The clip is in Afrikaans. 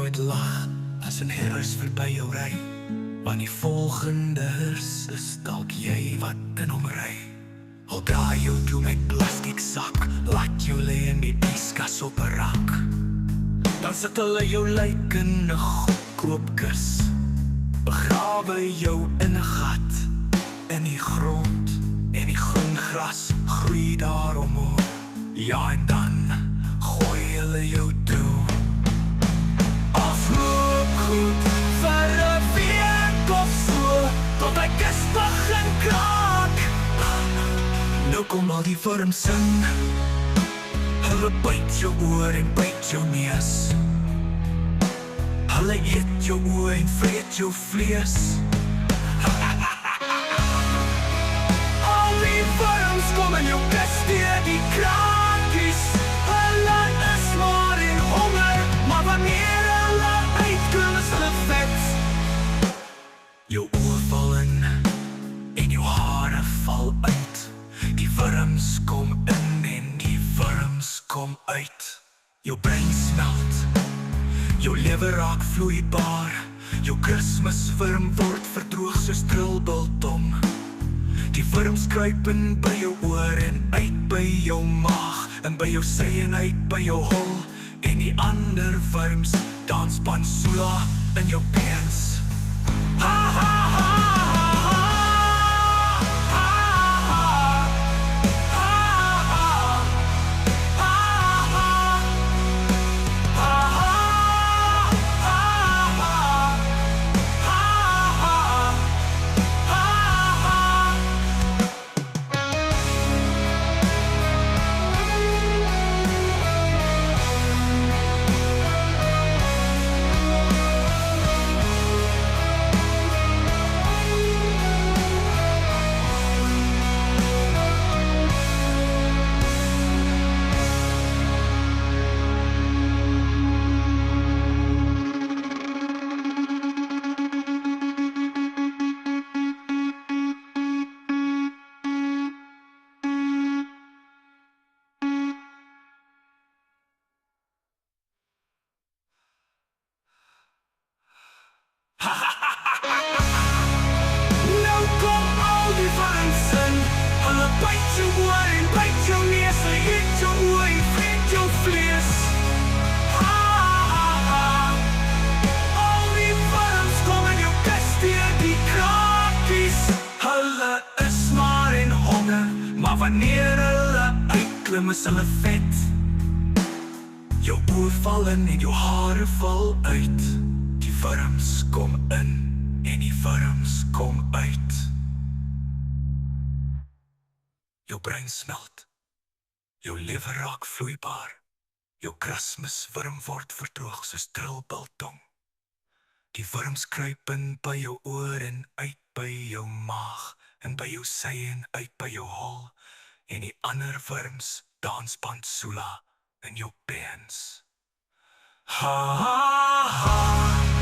nooit lag as 'n heers verby jou ry, want die volgende heers is dalk jy wat in hom ry. Al draai jou toe met plastiek sak, laat jou lê in die yskas op 'n rak, dan sit hulle jou lyk in 'n goedkoop kus, begrawe jou in 'n gat in die grond, en die groen gras groei daar omhoog. Ja, en dan gooi hulle jou toe. Afloop goed vir 'n week of so, tot hy kus begin kraak. Nou kom al die wurms in, hulle byt jou oor en byt jou neus, hulle eet jou oor en vreet jou vlees. Al die wurms kom in jou kus deur die krakies, hulle is maar in honger, maar wanneer hulle uitkom is hulle vet. Jou oë val in en jou hare val uit, die wurms kom in en die wurms kom uit. Jou brein smelt, jou lewe raak vloeibaar, jou Kersmiswurm word verdroog soos trilbiltong. Die wurms kruip in by jou oor en uit by jou maag, en by jou sy en uit by jou hol, en die ander wurms dans pansula in jou pens. Ha ha ha! Nou kom al die wurms in, hulle byt jou oor en byt jou neus, hulle eet jou oor en vreet jou vlees. Ha ha ha! Al die wurms kom in jou kus deur die krakies, hulle is maar in honger, maar wanneer hulle uitklim is hulle vet. Jou oë val in en jou hare val uit, die wurms kom in en die wurms kom uit. Jou brein smelt, jou lewe raak vloeibaar, jou Kersmiswurm word verdroog soos trilbiltong. Die wurms kruip in by jou oor en uit by jou maag, en by jou sy en uit by jou hol, en die ander wurms dans pansula in jou pens. Ha ha ha!